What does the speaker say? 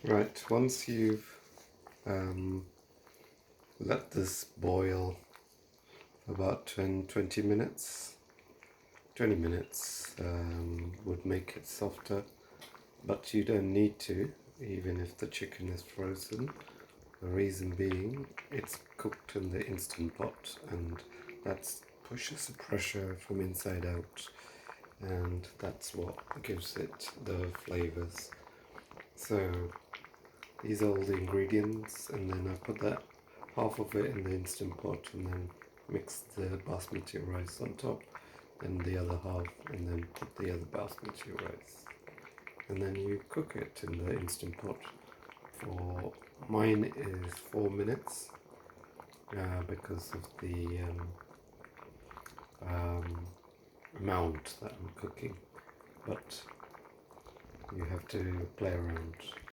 Right, once you've let this boil for about 20 minutes, 20 minutes would make it softer, but you don't need to, even if the chicken is frozen. The reason being, it's cooked in the Instant Pot, and that pushes the pressure from inside out, and that's what gives it the flavors. So these are all the ingredients, and then I put that half of it in the Instant Pot, and then mix the basmati rice on top, and the other half, and then put the other basmati rice, and then you cook it in the Instant Pot for, mine is 4 minutes because of the amount that I'm cooking, but you have to play around.